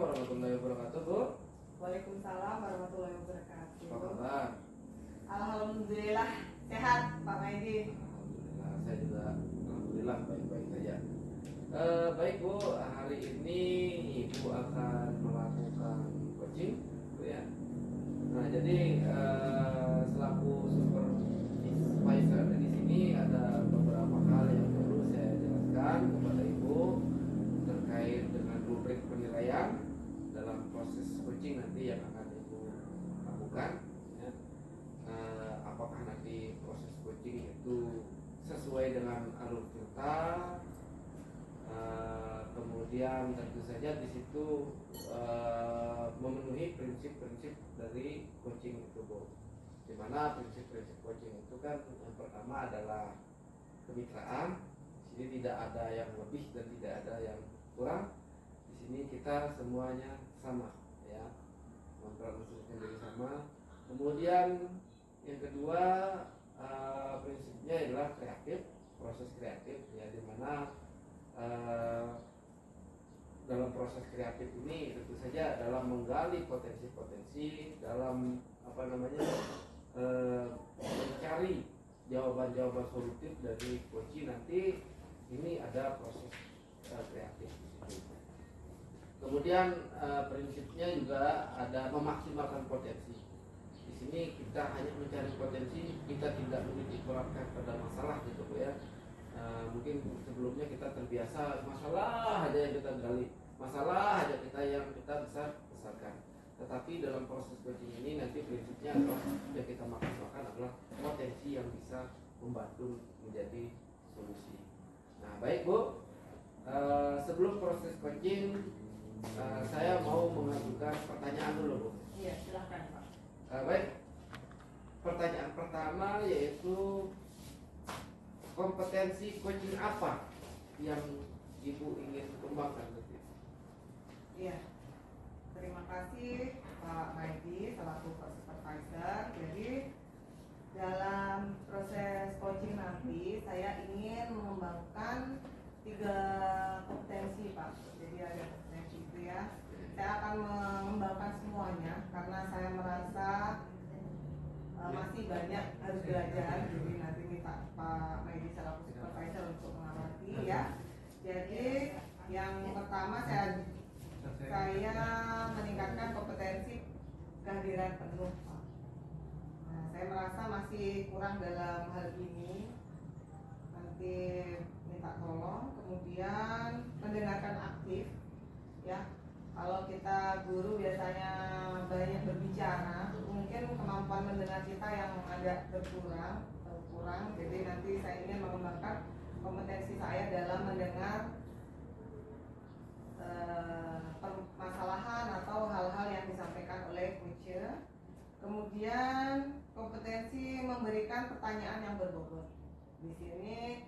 warahmatullahi wabarakatuh, Bu. Waalaikumsalam warahmatullahi wabarakatuh. Apa kabar? Alhamdulillah sehat, Pak Maidi. Alhamdulillah, saya juga alhamdulillah baik-baik saja. Baik Bu, hari ini Ibu akan melakukan coaching, Bu ya. Nah, jadi selaku supervisor di sini ada beberapa hal yang perlu saya jelaskan kepada Ibu terkait dengan rubrik penilaian dalam proses coaching nanti yang akan Ibu lakukan. Ya. Apakah nanti proses coaching itu sesuai dengan alur cerita? Kemudian tentu saja di situ memenuhi prinsip-prinsip dari coaching itu, Bu. Dimana prinsip-prinsip coaching itu kan yang pertama adalah kemitraan. Di sini tidak ada yang lebih dan tidak ada yang kurang. Di sini kita semuanya sama, ya. Kontrak usulnya jadi sama. Kemudian yang kedua prinsipnya adalah kreatif, proses kreatif, ya, dimana dalam proses kreatif ini tentu saja dalam menggali potensi-potensi, dalam mencari jawaban-jawaban solutif dari coaching nanti ini ada proses kreatif di situ. Kemudian prinsipnya juga ada memaksimalkan potensi. Di sini kita hanya mencari potensi, kita tidak menitik beratkan pada masalah gitu, Bu ya. Mungkin sebelumnya kita terbiasa masalah aja yang kita gali, masalah aja yang kita besarkan. Tetapi dalam proses coaching ini nanti prinsipnya adalah yang kita maksimalkan adalah potensi yang bisa membantu menjadi solusi. Nah, baik Bu, sebelum proses coaching saya mau mengajukan pertanyaan dulu, Bu. Iya, silahkan Pak. Baik, pertanyaan pertama yaitu kompetensi coaching apa yang Ibu ingin kembangkan nanti? Iya, terima kasih Pak Maidi selaku supervisor. Jadi dalam proses coaching nanti saya ingin mengembangkan 3 kompetensi, Pak. Jadi ada kompetensi itu ya. Saya akan mengembangkan semuanya karena saya merasa masih banyak harus belajar. Jadi nanti minta Pak Maidi selaku supervisor untuk mengamati ya. Jadi yang pertama saya meningkatkan kompetensi kehadiran penuh, Pak. Nah, saya merasa masih kurang dalam hal ini. Nanti minta tolong. Kemudian mendengarkan aktif ya. Kalau kita guru biasanya banyak berbicara, mungkin kemampuan mendengar kita yang agak berkurang. Jadi nanti saya ingin mengembangkan kompetensi saya dalam mendengar permasalahan atau hal-hal yang disampaikan oleh coach. Kemudian kompetensi memberikan pertanyaan yang berbobot. Di sini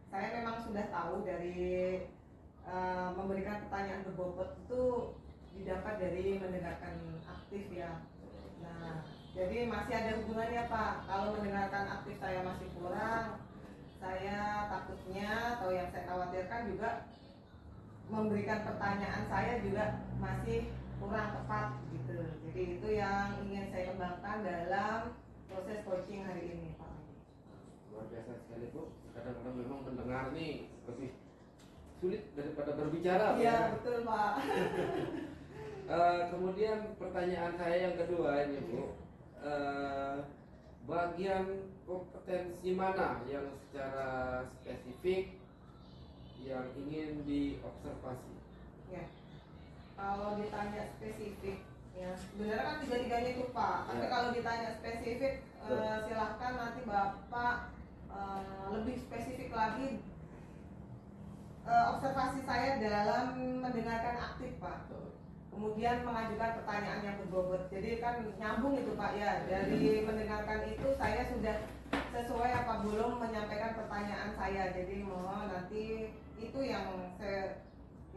saya memang sudah tahu dari memberikan pertanyaan berbobot itu didapat dari mendengarkan aktif ya. Nah, jadi masih ada hubungannya, Pak. Kalau mendengarkan aktif saya masih kurang, saya takutnya atau yang saya khawatirkan juga memberikan pertanyaan saya juga masih kurang tepat gitu. Jadi itu yang ingin saya kembangkan dalam proses coaching hari ini, Pak. Luar biasa sekali, Bu. Kadang-kadang memang mendengar nih lebih sulit daripada berbicara. Iya, betul, Pak. Kemudian pertanyaan saya yang kedua ini, Bu, bagian kompetensi mana yang secara spesifik yang ingin diobservasi? Ya, kalau ditanya spesifik, ya sebenarnya kan tiga-tiganya itu, Pak. Tapi kalau ditanya spesifik, silahkan nanti Bapak lebih spesifik lagi. Observasi saya dalam mendengarkan aktif, Pak. Kemudian mengajukan pertanyaan yang berbobot. Jadi kan nyambung itu, Pak ya. Dari mendengarkan itu saya sudah sesuai apa belum menyampaikan pertanyaan saya. Jadi mohon nanti itu yang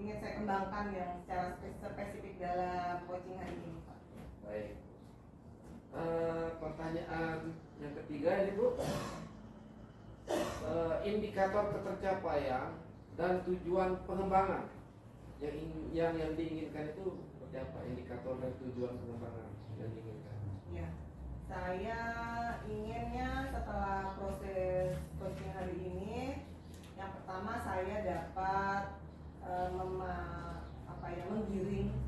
ingin saya kembangkan yang secara spesifik dalam coaching hari ini, Pak. Baik. Pertanyaan yang ketiga ini, Bu, indikator ketercapaian dan tujuan pengembangan yang diinginkan itu seperti apa indikator dan tujuan pengembangan yang diinginkan? Ya, saya inginnya setelah proses coaching hari ini, yang pertama saya dapat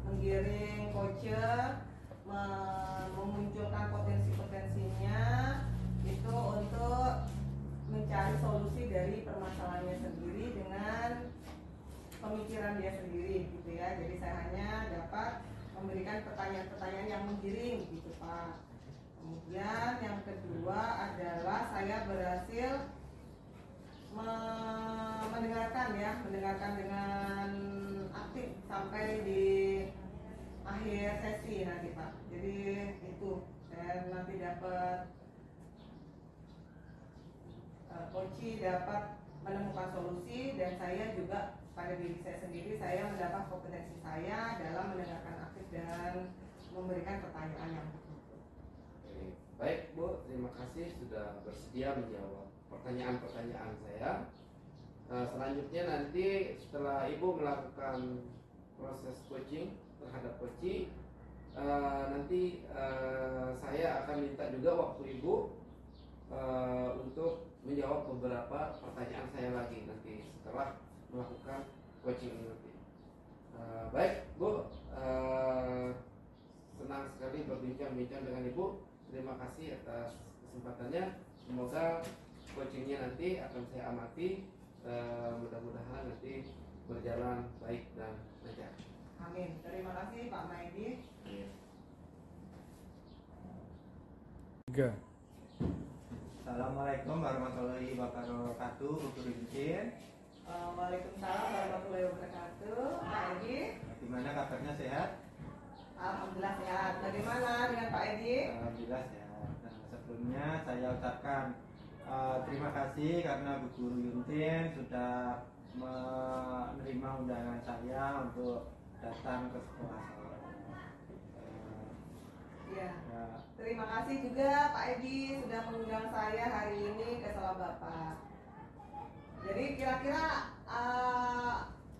menggiring coacher, memunculkan potensi-potensinya itu untuk mencari solusi dari permasalahannya sendiri dengan pemikiran dia sendiri gitu ya. Jadi saya hanya dapat memberikan pertanyaan-pertanyaan yang menggiring gitu Pak. Kemudian yang kedua adalah saya berhasil mendengarkan dengan aktif sampai di akhir sesi nanti Pak. Jadi itu saya nanti dapat coach dapat menemukan solusi, dan saya juga pada diri saya sendiri saya mendapat kompetensi saya dalam mendengarkan aktif dan memberikan pertanyaan yang betul. Baik Bu, terima kasih sudah bersedia menjawab pertanyaan-pertanyaan saya. Selanjutnya nanti setelah Ibu melakukan proses coaching terhadap coaching, nanti saya akan minta juga waktu Ibu untuk menjawab beberapa pertanyaan saya lagi nanti setelah melakukan coaching ini nanti. Baik Bu, senang sekali berbincang-bincang dengan Ibu. Terima kasih atas kesempatannya. Semoga coachingnya nanti akan saya amati. Mudah-mudahan nanti berjalan baik dan lancar. Amin. Terima kasih Pak Maedi. Assalamualaikum warahmatullahi wabarakatuh, Bu Guru Yuntin. Waalaikumsalam warahmatullahi wabarakatuh. Pak Edi, Gimana kabarnya, sehat? alhamdulillah sehat. Bagaimana dengan Pak Edi? Alhamdulillah sehat. Nah, sebelumnya saya ucapkan terima kasih karena Bu Guru Yuntin sudah menerima undangan saya untuk datang ke sekolah saya. Ya. Ya, Terima kasih juga Pak Edi sudah mengundang saya hari ini ke sekolah Bapak. Jadi kira-kira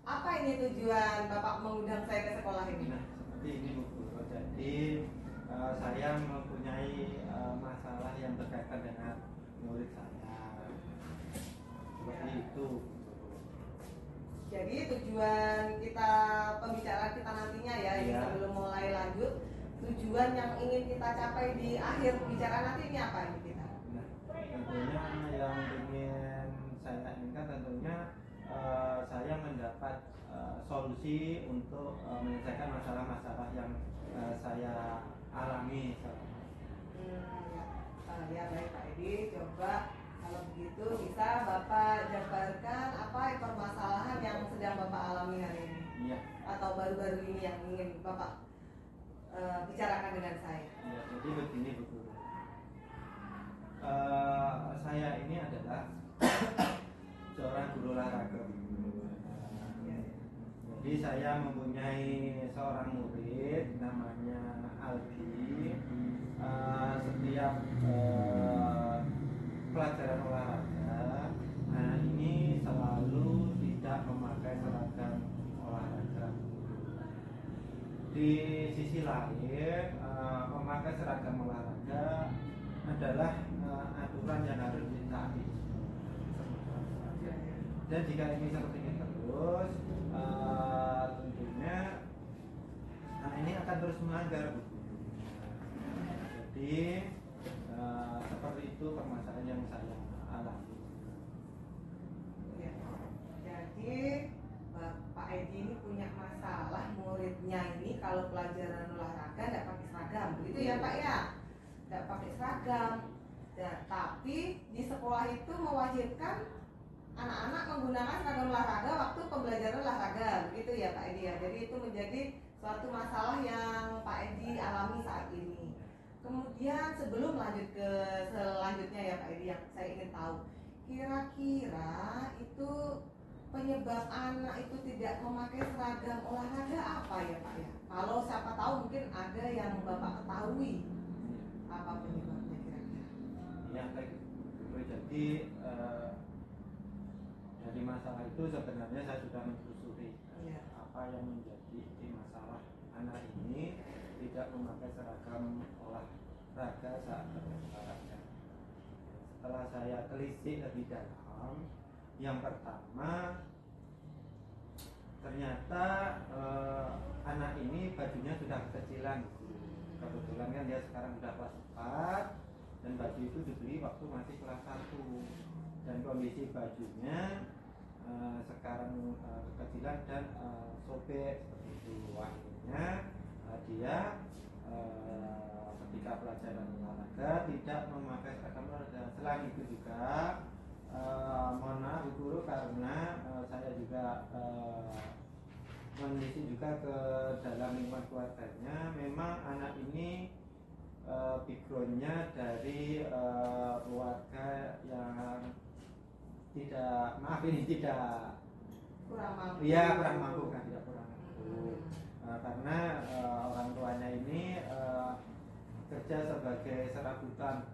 apa ini tujuan Bapak mengundang saya ke sekolah ini? nah seperti ini Bu Guru. Jadi saya mempunyai masalah yang berkaitan dengan murid saya. Seperti itu. Jadi tujuan kita pembicaraan kita nantinya ya, ini Iya. sebelum mulai lanjut, tujuan yang ingin kita capai di akhir pembicaraan nanti ini apa ini kita? Nah, tentunya yang ingin saya inginkan tentunya saya mendapat solusi untuk menyelesaikan masalah-masalah yang saya alami selama Ya baik Pak Edi, coba kalau begitu bisa Bapak jabarkan apa permasalahan yang sedang Bapak alami hari ini Iya, atau baru-baru ini yang ingin Bapak bicarakan dengan saya. iya. Jadi begini Bu Guru. Saya ini adalah seorang guru olahraga. Jadi saya mempunyai seorang murid namanya Aldi. Setiap pelajaran olahraga, anak ini selalu tidak memakai seragam olahraga. Di sisi lain, memakai seragam olahraga adalah aturan yang harus ditaati. Dan jika ini seperti ini terus, tentunya ini akan terus melanggar, Bu. Jadi seperti itu permasalahan yang saya alami. Ya. Jadi Pak Edi ini punya masalah muridnya ini kalau pelajaran olahraga tidak pakai seragam, begitu ya Pak ya? Tidak pakai seragam. Dan, tapi di sekolah itu mewajibkan anak-anak menggunakan seragam olahraga waktu pembelajaran olahraga, begitu ya Pak Edi ya. Jadi itu menjadi suatu masalah yang Pak Edi alami saat ini. Kemudian sebelum lanjut ke selanjutnya ya Pak Edi, yang saya ingin tahu, kira-kira itu penyebab anak itu tidak memakai seragam olahraga apa ya Pak ya? Kalau siapa tahu mungkin ada yang Bapak ketahui, apa penyebabnya kira-kira? Ya, baik. Jadi dari masalah itu sebenarnya saya sudah menelusuri Iya. apa yang menjadi masalah anak ini. tidak memakai seragam olahraga saat berolahraga. Setelah saya telisik lebih dalam, yang pertama ternyata anak ini bajunya sudah kekecilan. Kebetulan kan dia sekarang sudah kelas 4 dan baju itu dibeli waktu masih kelas 1, dan kondisi bajunya sekarang kekecilan dan sobek seperti itu. Akhirnya dia ketika pelajaran olahraga tidak memakai seragam olahraga. Selain itu juga mohon maaf Bu Guru, karena saya juga menelisik juga ke dalam lingkungan keluarganya. Memang anak ini backgroundnya dari keluarga yang tidak, maaf ini tidak kurang mampu. Iya, kurang mampu, kan tidak kurang mampu. Karena orang tuanya ini kerja sebagai serabutan,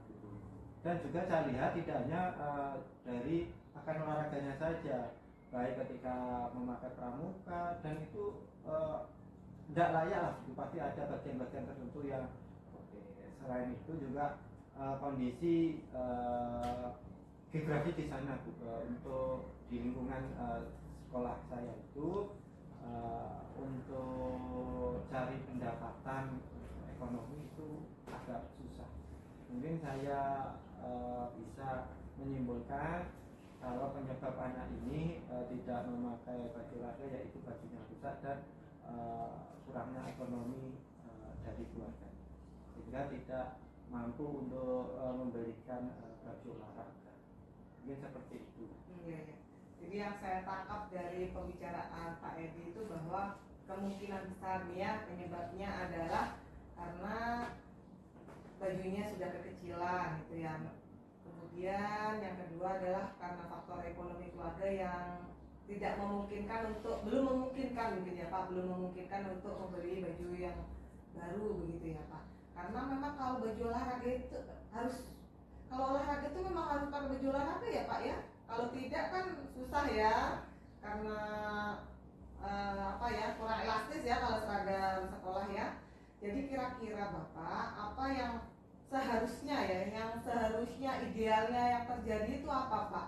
dan juga saya lihat tidak hanya dari akan olahraganya saja, baik ketika memakai pramuka, dan itu tidak layak lah, pasti ada bagian-bagian tertentu yang oke. Selain itu juga kondisi geografi di sana untuk di lingkungan sekolah saya itu untuk cari pendapatan ekonomi itu agak susah. Mungkin saya bisa menyimpulkan kalau penyebab anak ini tidak memakai baju olahraga yaitu bajunya rusak dan kurangnya ekonomi dari keluarga, sehingga tidak mampu untuk memberikan baju olahraga. Mungkin seperti itu. Iya, iya. Jadi yang saya tangkap dari pembicaraan Pak Edi itu bahwa kemungkinan besarnya penyebabnya adalah karena bajunya sudah kekecilan gitu ya. Kemudian yang kedua adalah karena faktor ekonomi keluarga yang tidak memungkinkan untuk, belum memungkinkan gitu ya Pak, belum memungkinkan untuk membeli baju yang baru begitu ya Pak. Karena memang kalau baju olahraga itu harus, kalau olahraga itu memang harus pakai baju olahraga ya Pak ya. Kalau tidak kan susah ya, karena apa ya, kurang elastis ya kalau seragam sekolah ya. Jadi kira-kira Bapak apa yang seharusnya ya, yang seharusnya idealnya yang terjadi itu apa Pak?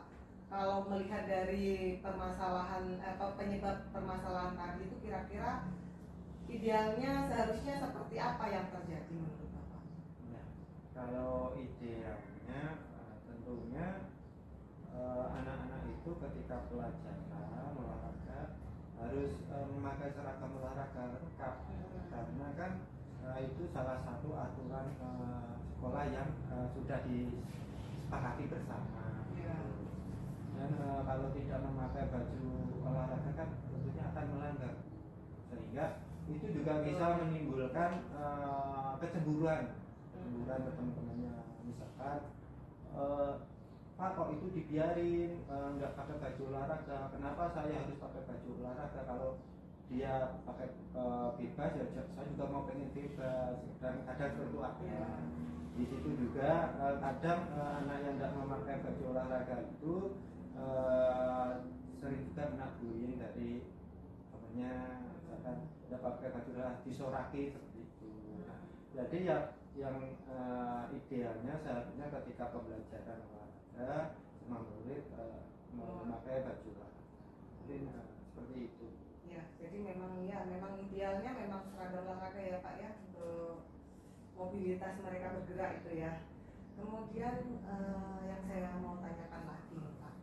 Kalau melihat dari permasalahan penyebab permasalahan tadi itu, kira-kira idealnya seharusnya seperti apa yang terjadi menurut Bapak? Ya, kalau idealnya tentunya anak-anak itu ketika pelajaran olahraga harus memakai seragam olahraga lengkap, karena kan itu salah satu aturan sekolah yang sudah disepakati bersama. Ya. Dan kalau tidak memakai baju olahraga kan tentunya akan melanggar, sehingga itu juga bisa menimbulkan kecemburuan ke teman-temannya. Misalkan Pak, kok itu dibiarin nggak pakai baju olahraga, kenapa saya harus pakai baju olahraga? Kalau dia pakai bebas ya saya juga mau pengen bebas, dan kadang seperti apa. Di situ juga kadang anak yang tidak memakai baju olahraga itu sering juga kena bullying dari temannya, misalkan tidak pakai baju olahraga disoraki seperti itu. Jadi ya yang idealnya seharusnya ketika pembelajaran olahraga semua murid memakai baju olahraga. Mungkin seperti itu. Ya, jadi memang ya, memang idealnya memang seragam olahraga ya Pak ya, untuk mobilitas mereka bergerak itu ya. Kemudian yang saya mau tanyakan lagi Pak,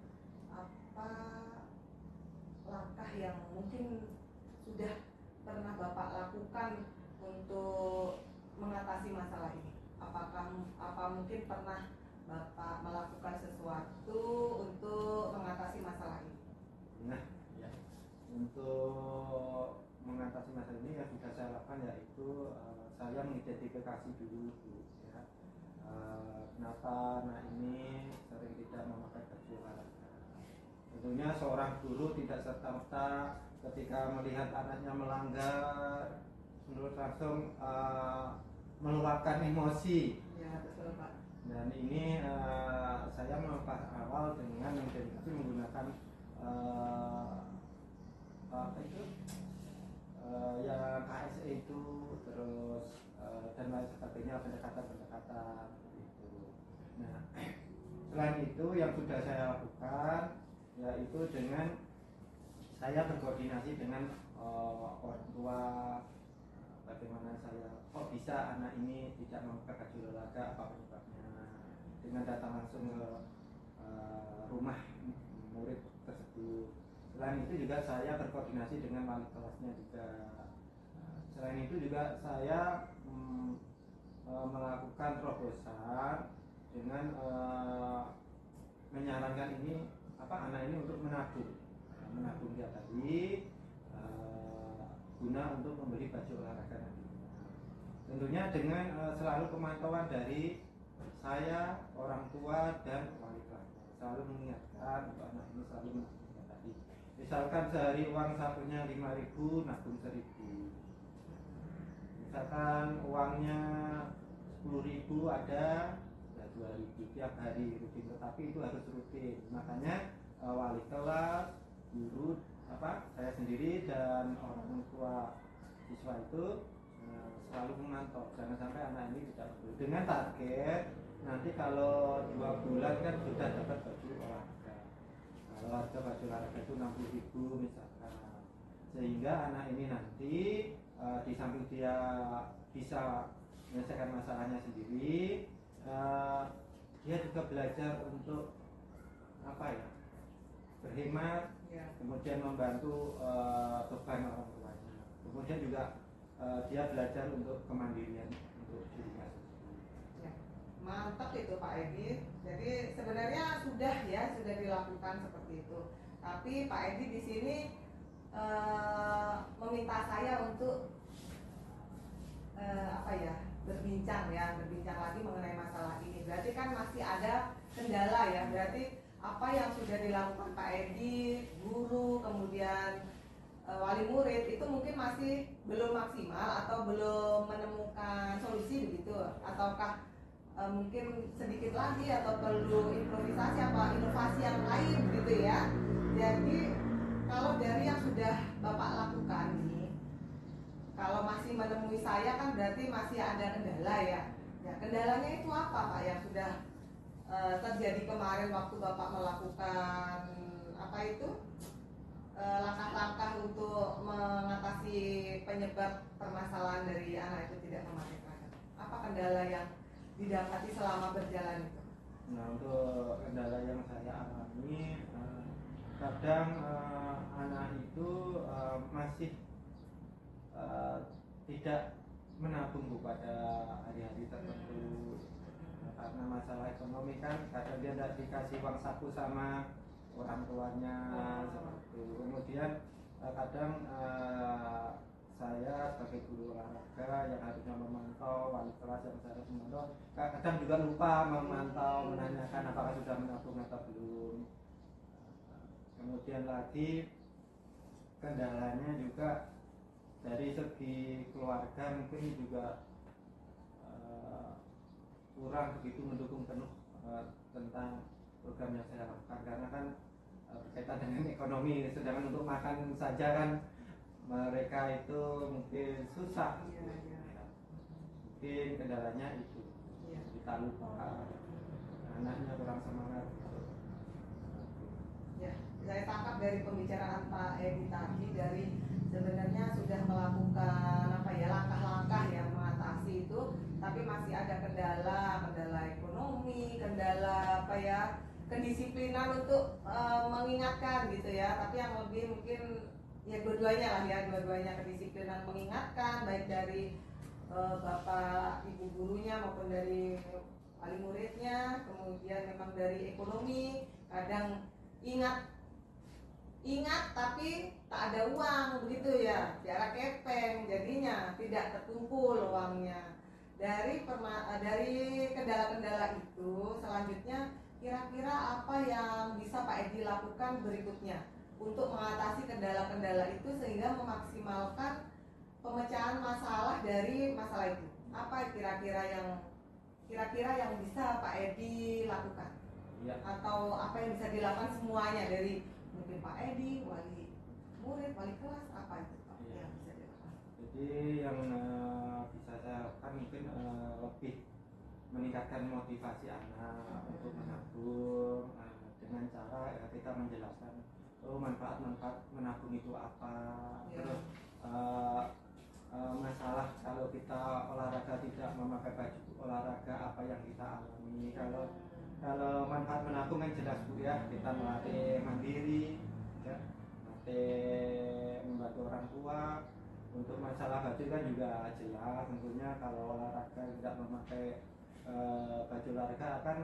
apa langkah yang mungkin sudah pernah Bapak lakukan untuk mengatasi masalah ini? Apa mungkin pernah Bapak melakukan sesuatu untuk mengatasi masalah ini? Nah, ya, untuk mengatasi masalah ini yang sudah saya lakukan yaitu saya mengidentifikasi dulu ya, kenapa anak ini sering tidak memakai baju olahraga. Tentunya seorang guru tidak serta-merta ketika melihat anaknya melanggar menurut langsung meluapkan emosi. Ya, betul Pak. Dan ini saya melepas awal dengan mengidentifikasi menggunakan apa itu ya KSE itu, terus dan lain sebagainya, pendekatan-pendekatan itu. Nah, selain itu yang sudah saya lakukan yaitu dengan saya berkoordinasi dengan orang tua, bagaimana saya kok bisa anak ini tidak memakai baju olahraga, apa penyebabnya, dengan datang langsung ke rumah murid tersebut. Selain itu juga saya berkoordinasi dengan wali kelasnya juga. Selain itu juga saya melakukan terobosan dengan menyarankan ini anak ini untuk menabung dia tadi guna untuk membeli baju olahraga nanti. Tentunya dengan selalu pemantauan dari saya, orang tua dan wali kelas, selalu mengingatkan untuk anak ini selalu menabung tadi. Misalkan sehari uang sakunya 5.000, nabung 1.000. Misalkan uangnya 10.000 ada, ya 2.000 tiap hari rutin, tetapi itu harus rutin. Makanya wali kelas, guru, saya sendiri dan orang tua siswa itu selalu memantau jangan sampai anak ini tidak perlu, dengan target nanti kalau 2 bulan kan sudah dapat baju olahraga. Kalau harga baju olahraga itu 60.000 misalkan, sehingga anak ini nanti di samping dia bisa menyelesaikan masalahnya sendiri, dia juga belajar untuk berhemat, kemudian membantu beban orang tuanya, kemudian juga dia belajar untuk kemandirian untuk dirinya sendiri. Ya, mantap itu Pak Edi. Jadi sebenarnya sudah dilakukan seperti itu. Tapi Pak Edi di sini meminta saya untuk berbincang lagi mengenai masalah ini. Berarti kan masih ada kendala ya. Berarti apa yang sudah dilakukan Pak Edi, guru, kemudian wali murid itu mungkin masih belum maksimal atau belum menemukan solusi begitu, ataukah mungkin sedikit lagi atau perlu improvisasi apa inovasi yang lain begitu ya. Jadi kalau dari yang sudah Bapak lakukan nih, kalau masih menemui saya kan berarti masih ada kendala ya. Ya, kendalanya itu apa Pak yang sudah terjadi kemarin waktu Bapak melakukan langkah-langkah untuk mengatasi penyebab permasalahan dari anak itu tidak memakai seragam? Apa kendala yang didapati selama berjalan itu? Nah, untuk kendala yang saya alami, kadang anak itu masih tidak menabung pada hari-hari tertentu. Karena masalah ekonomi kan kadang dia tidak dikasih uang saku sama orang tuanya seperti itu. Kemudian kadang saya sebagai guru olahraga yang harusnya memantau, wali kelas yang harus memantau, kadang juga lupa memantau, menanyakan apakah sudah menabung atau belum. Kemudian lagi kendalanya juga dari segi keluarga mungkin juga kurang begitu mendukung penuh tentang program yang saya lakukan, karena kan berkaitan dengan ekonomi, sedangkan untuk makan saja kan mereka itu mungkin susah. Mungkin kendalanya itu kita lupa, anaknya kurang semangat. Ya, saya tangkap dari pembicaraan Pak Edi tadi, dari sebenarnya sudah melakukan langkah-langkah yang mengatasi itu, tapi masih ada kendala ekonomi, kendala kedisiplinan untuk mengingatkan gitu ya. Tapi yang lebih mungkin ya dua-duanya kedisiplinan mengingatkan, baik dari bapak ibu gurunya maupun dari wali muridnya. Kemudian memang dari ekonomi, kadang ingat tapi tak ada uang begitu ya, jarak kepeng, jadinya tidak terkumpul uangnya. Dari kendala-kendala itu, selanjutnya kira-kira apa yang bisa Pak Edi lakukan berikutnya untuk mengatasi kendala-kendala itu sehingga memaksimalkan pemecahan masalah dari masalah itu? Apa kira-kira yang bisa Pak Edi lakukan? Ya. Atau apa yang bisa dilakukan semuanya, dari mungkin Pak Edi, wali murid, wali kelas, apa itu Pak yang bisa dilakukan? Jadi yang bisa saya lakukan meningkatkan motivasi anak untuk menabung dengan cara kita menjelaskan manfaat-manfaat menabung itu apa, terus masalah kalau kita olahraga tidak memakai baju olahraga apa yang kita alami. Kalau manfaat menabung kan jelas Bu ya, kita melatih mandiri ya, melatih membantu orang tua. Untuk masalah baju kan juga jelas, tentunya kalau olahraga tidak memakai baju olahraga akan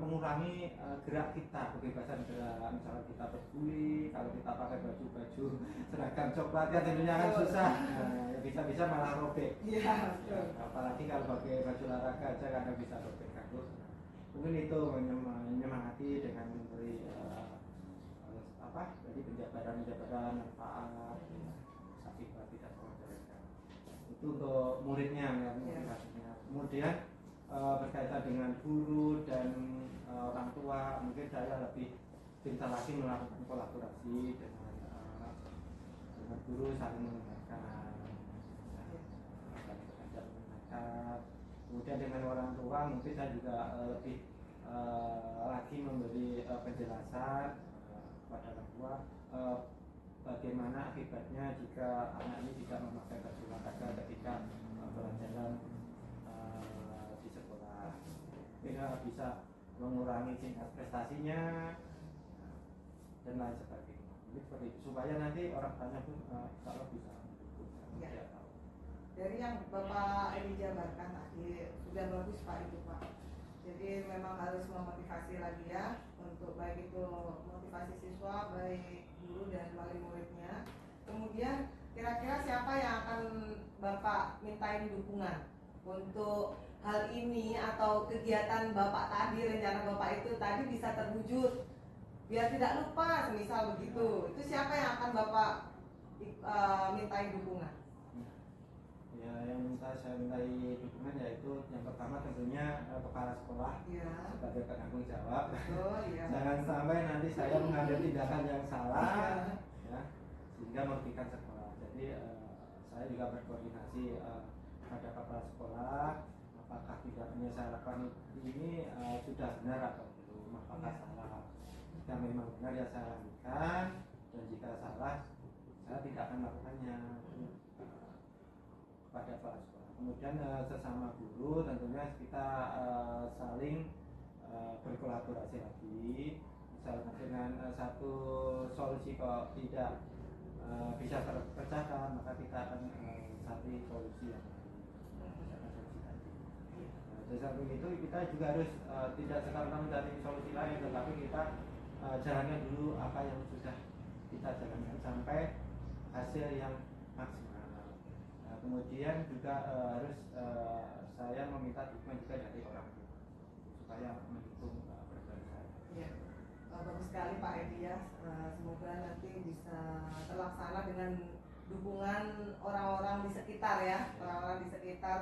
mengurangi gerak kita, kebebasan gerak. Misalnya kita berguling, kalau kita pakai baju seragam coklat kan tentunya kan susah, ya bisa-bisa malah robek. Iya. Ya, apalagi kalau pakai baju olahraga aja kadang bisa robek kaki. Mungkin itu menyemangati dengan memberi jadi penjabaran manfaat. Tidak itu untuk muridnya ya, motivasinya. Kemudian berkaitan dengan guru dan orang tua, mungkin saya lebih cinta lagi melakukan kolaborasi dengan guru, saling mendengarkan, kemudian dengan orang tua mungkin saya juga lebih lagi memberi penjelasan kepada orang tua bagaimana akibatnya jika anak ini tidak memakai baju olahraga ketika pelajaran di sekolah, sehingga bisa mengurangi tingkat prestasinya dan lain sebagainya. Jadi seperti itu, supaya nanti orang tanya pun kalau bisa ya. Dari yang Bapak Edi jabarkan tadi sudah bagus Pak itu Pak. Jadi memang harus memotivasi lagi ya, untuk baik itu motivasi siswa, baik guru dan wali muridnya. Kemudian kira-kira siapa yang akan Bapak mintain dukungan untuk hal ini atau kegiatan Bapak tadi, rencana Bapak itu tadi bisa terwujud biar tidak lupa semisal begitu. Itu siapa yang akan Bapak mintain dukungan? Ya, yang saya mintai dukungan yaitu yang pertama tentunya kepala sekolah ya, sebagai penanggung jawab. Ya. Jangan sampai nanti saya mengambil tindakan yang salah ya, sehingga merugikan sekolah. Jadi saya juga berkoordinasi pada kepala sekolah, apakah tindakannya saya lakukan ini sudah benar atau belum, apakah salah. Jika memang benar ya saya lanjutkan, dan jika salah saya tidak akan melakukannya pada kepala sekolah. Kemudian sesama guru tentunya kita saling berkolaborasi lagi. Misalnya dengan satu solusi kok tidak bisa terpecahkan, maka kita akan cari solusi yang lain. Dari samping itu kita juga harus tidak serta-merta mencari solusi lain, tetapi kita jalankan dulu apa yang sudah kita jalankan sampai hasil yang maksimal. Kemudian juga harus saya meminta dukungan juga dari orang tua supaya mendukung program saya. Ya, bagus sekali Pak Edi ya. Semoga nanti bisa terlaksana dengan dukungan orang-orang di sekitar ya, orang-orang di sekitar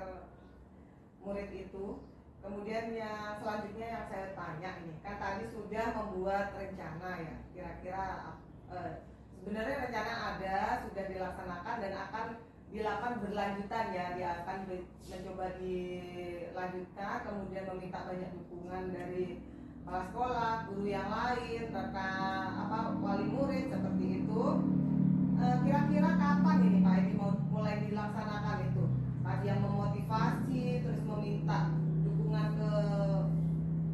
murid itu. Kemudian yang selanjutnya yang saya tanya ini, kan tadi sudah membuat rencana ya, kira-kira sebenarnya rencana ada, sudah dilaksanakan dan akan dilakukan berlanjutan ya, dia akan mencoba dilanjutkan, kemudian meminta banyak dukungan dari kepala sekolah, guru yang lain, rekan wali murid seperti itu. Kira-kira kapan ini Pak Edi mau mulai dilaksanakan itu? Tadi yang memotivasi, terus meminta dukungan ke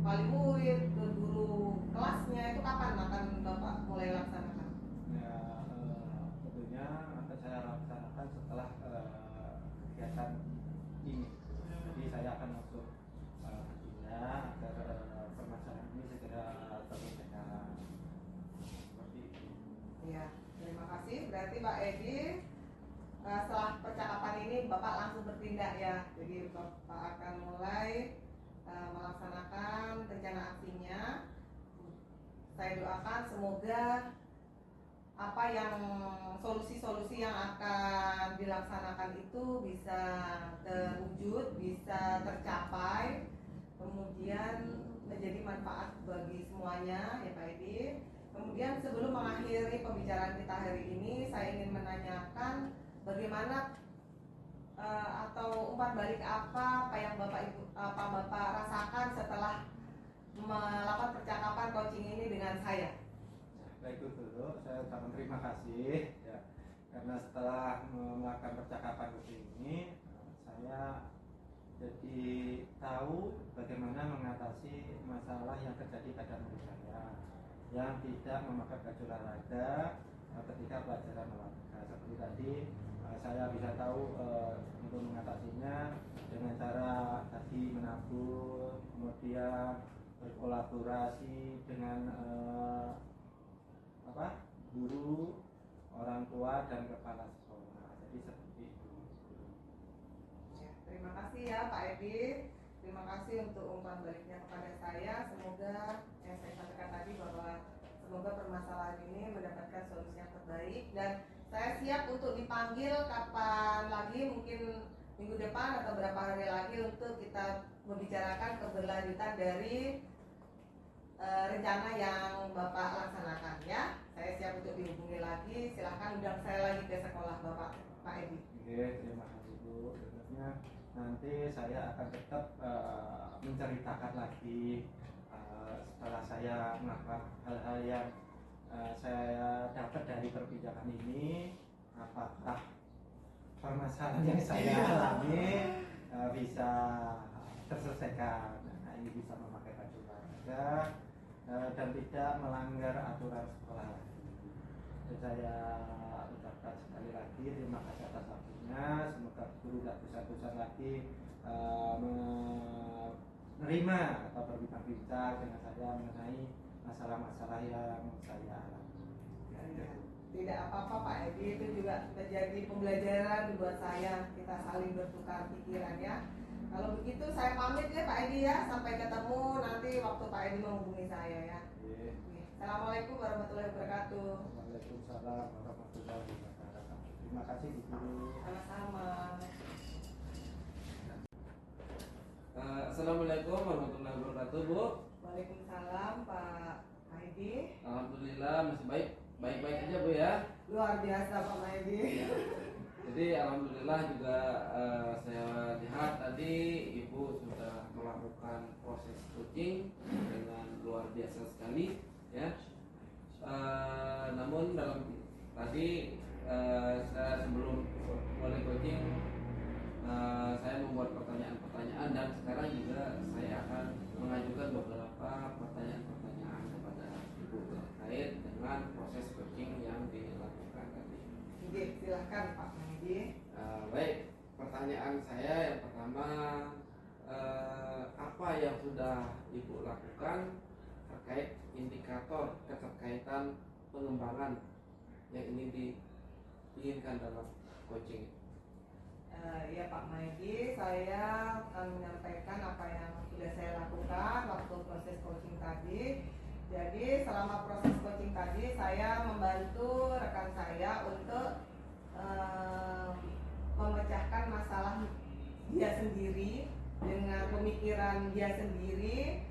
wali murid, ke guru kelasnya, itu kapan akan Bapak mulai laksanakan? Ya, tentunya akan saya laksanakan setelah kegiatan ini. Jadi saya akan masuk agenda agar permasalahan ini segera terselesaikan. Seperti itu. Ya, terima kasih. Berarti Pak Edi setelah percakapan ini Bapak langsung bertindak ya. Jadi Bapak akan mulai melaksanakan rencana aksinya. Saya doakan semoga apa yang solusi-solusi yang akan dilaksanakan itu bisa terwujud, bisa tercapai, kemudian menjadi manfaat bagi semuanya ya Pak Edi. Kemudian sebelum mengakhiri pembicaraan kita hari ini, saya ingin menanyakan bagaimana atau umpan balik apa yang Bapak rasakan setelah melakukan percakapan coaching ini dengan saya? Baik dulu, saya ucapkan terima kasih ya, karena setelah melakukan percakapan ini saya jadi tahu bagaimana mengatasi masalah yang terjadi pada murid saya yang tidak memakai baju olahraga ketika pelajaran olahraga. Seperti tadi saya bisa tahu untuk mengatasinya dengan cara tadi menabur, kemudian berkolaborasi dengan guru, orang tua dan kepala sekolah. Jadi seperti itu. Ya, terima kasih ya Pak Edi. Terima kasih untuk umpan baliknya kepada saya. Semoga yang saya sampaikan tadi bahwa semoga permasalahan ini mendapatkan solusi yang terbaik, dan saya siap untuk dipanggil kapan lagi, mungkin minggu depan atau beberapa hari lagi, untuk kita membicarakan keberlanjutan dari rencana yang Bapak laksanakan ya. Saya siap untuk dihubungi lagi. Silahkan undang saya lagi ke sekolah Bapak, Pak Edi. Oke, terima kasih Bu. Sebenarnya nanti saya akan tetap menceritakan lagi setelah saya melakukan hal-hal yang saya dapat dari perbincangan ini, apakah permasalahan yang saya alami bisa terselesaikan. Nah, ini bisa memakai baju olahraga dan tidak melanggar aturan sekolah. Dan saya ucapkan sekali lagi terima kasih atas waktunya. Semoga guru tidak bosan-bosan lagi menerima atau berbincang-bincang dengan saya mengenai masalah-masalah yang saya alami. Tidak apa-apa Pak Edi, itu juga menjadi pembelajaran buat saya. Kita saling bertukar pikiran ya. Kalau begitu saya pamit ya Pak Edi ya. Sampai ketemu nanti waktu Pak Edi menghubungi saya ya. Assalamualaikum warahmatullahi wabarakatuh. Waalaikumsalam warahmatullahi wabarakatuh. Terima kasih Bu Guru. Sama-sama. Assalamualaikum warahmatullahi wabarakatuh, Bu. Waalaikumsalam Pak Edi. Alhamdulillah masih baik-baik aja Bu ya. Luar biasa Pak Edi. Jadi alhamdulillah juga saya lihat tadi Ibu sudah melakukan proses coaching dengan luar biasa sekali ya. Namun dalam tadi saya sebelum mulai coaching saya membuat pertanyaan-pertanyaan, dan sekarang juga saya akan mengajukan beberapa pertanyaan-pertanyaan kepada Ibu terkait dengan proses coaching yang dilakukan tadi. Oke, silahkan Pak Mahdi. Baik, pertanyaan saya yang pertama, apa yang sudah Ibu lakukan terkait indikator keterkaitan pengembangan yang ingin diinginkan dalam coaching? Ya Pak Mahdi, saya akan menyampaikan apa yang sudah saya lakukan waktu proses coaching tadi. Jadi selama proses coaching tadi saya membantu rekan saya untuk memecahkan masalah dia sendiri dengan pemikiran dia sendiri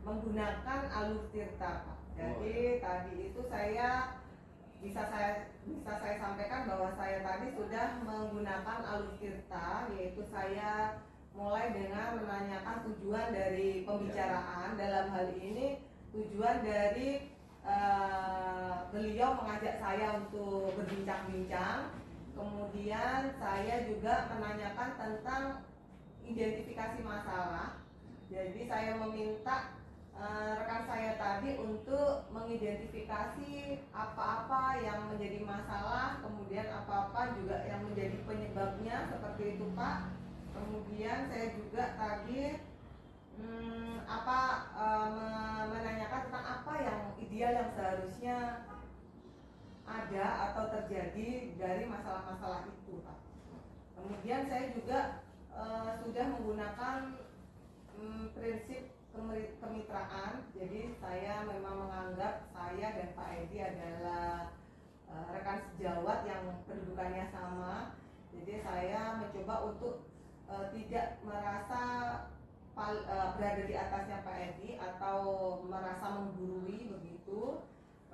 menggunakan alur tirta, Pak. Jadi tadi itu bisa saya sampaikan bahwa saya tadi sudah menggunakan alur tirta, yaitu saya mulai dengan menanyakan tujuan dari pembicaraan. Dalam hal ini tujuan dari beliau mengajak saya untuk berbincang-bincang. Kemudian saya juga menanyakan tentang identifikasi masalah. Jadi saya meminta rekan saya tadi untuk mengidentifikasi apa-apa yang menjadi masalah, kemudian apa-apa juga yang menjadi penyebabnya, seperti itu Pak. Kemudian saya juga tadi menanyakan tentang apa yang ideal yang seharusnya ada atau terjadi dari masalah-masalah itu Pak. Kemudian saya juga sudah menggunakan prinsip kemitraan. Jadi saya memang menganggap saya dan Pak Edi adalah rekan sejawat yang kedudukannya sama. Jadi saya mencoba untuk tidak merasa berada di atasnya Pak Edi atau merasa menggurui begitu.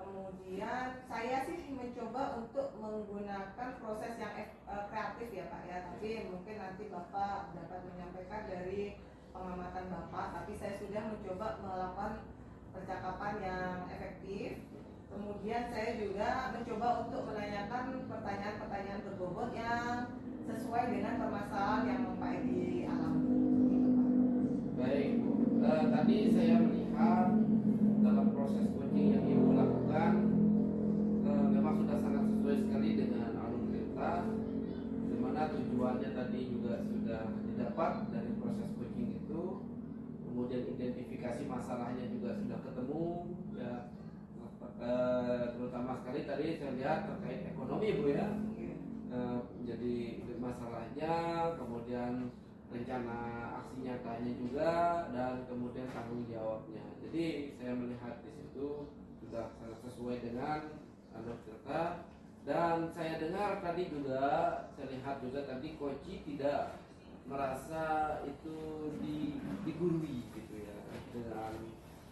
Kemudian saya sih mencoba untuk menggunakan proses yang kreatif ya Pak ya, tapi mungkin nanti Bapak dapat menyampaikan dari pengamatan Bapak, tapi saya sudah mencoba melakukan percakapan yang efektif. Kemudian saya juga mencoba untuk menanyakan pertanyaan-pertanyaan berbobot yang sesuai dengan permasalahan yang Pak Edi alami. Gitu, Pak. Baik Bu, tadi saya melihat dalam proses coaching yang Ibu lakukan memang sudah sangat sesuai sekali dengan alur cerita, di mana tujuannya tadi juga sudah didapat dari proses coaching itu, kemudian identifikasi masalahnya juga sudah ketemu ya, terutama sekali tadi saya lihat terkait ekonomi Bu ya. Jadi masalahnya, kemudian rencana aksi nyatanya juga, dan kemudian tanggung jawabnya. Jadi saya melihat di situ sudah sangat sesuai dengan alur cerita. Dan saya dengar tadi juga, saya lihat juga tadi Koci tidak merasa itu digurui gitu ya,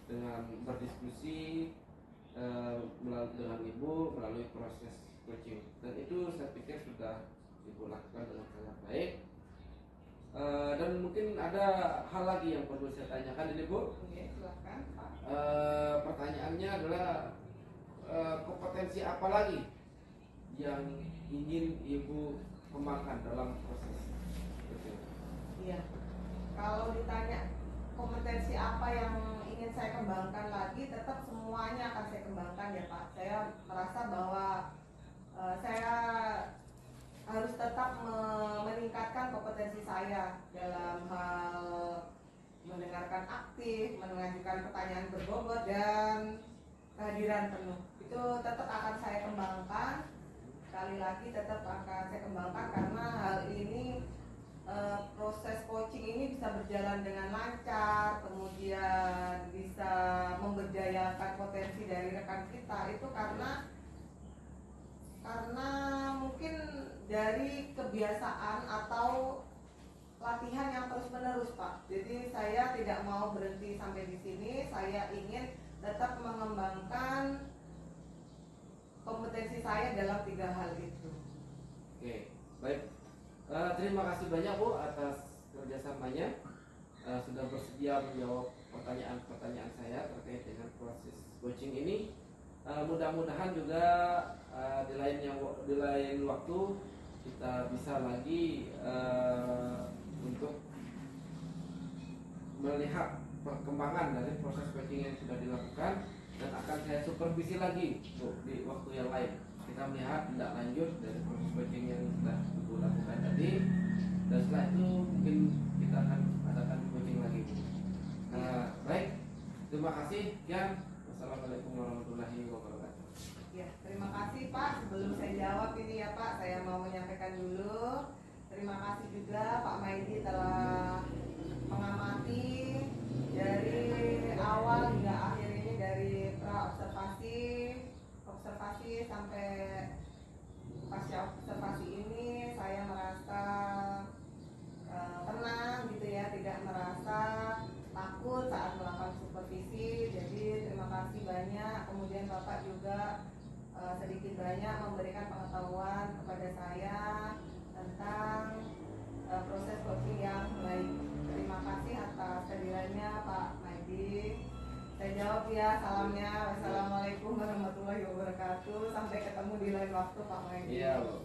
dengan berdiskusi dengan Ibu melalui proses coaching, dan itu saya pikir sudah Ibu lakukan dengan sangat baik. Dan mungkin ada hal lagi yang perlu saya tanyakan ini Bu. Oke, silakan Pak. Pertanyaannya adalah kompetensi apa lagi yang ingin Ibu kembangkan dalam proses coaching? Iya. Kalau ditanya kompetensi apa yang ingin saya kembangkan lagi, tetap semuanya akan saya kembangkan ya Pak. Saya merasa bahwa saya harus tetap meningkatkan kompetensi saya dalam hal mendengarkan aktif, mengajukan pertanyaan berbobot, dan kehadiran penuh. Itu tetap akan saya kembangkan. Sekali lagi tetap akan saya kembangkan karena hal ini proses coaching ini bisa berjalan dengan lancar, kemudian bisa memberdayakan potensi dari rekan kita itu karena mungkin dari kebiasaan atau latihan yang terus menerus Pak. Jadi saya tidak mau berhenti sampai di sini, saya ingin tetap mengembangkan kompetensi saya dalam 3 hal itu. Oke, baik. Terima kasih banyak Bu atas kerjasamanya, sudah bersedia menjawab pertanyaan-pertanyaan saya terkait dengan proses coaching ini. Mudah-mudahan juga di lain waktu kita bisa lagi untuk melihat perkembangan dari proses coaching yang sudah dilakukan, dan akan saya supervisi lagi Bu di waktu yang lain. Kita melihat tindak lanjut dari proses coaching yang sudah Ibu lakukan tadi, dan setelah itu mungkin kita akan adakan coaching lagi Bu. Baik, terima kasih. Sekian. Wassalamualaikum warahmatullahi wabarakatuh. Ya, terima kasih Pak. Sebelum saya jawab ini ya Pak, saya mau menyampaikan dulu. Terima kasih juga Pak Maidi telah mengamati dari awal hingga akhir ini, dari observasi sampai pasca observasi ini. Saya merasa tenang gitu ya, tidak merasa takut saat melakukan supervisi. Jadi terima kasih banyak. Kemudian Bapak juga sedikit banyak memberikan pengetahuan kepada saya tentang proses coaching yang baik. Terima kasih atas kehadirannya Pak Maidi. Saya jawab ya salamnya. Wassalamualaikum warahmatullahi wabarakatuh. Sampai ketemu di lain waktu Pak Maidi. Iya Bu.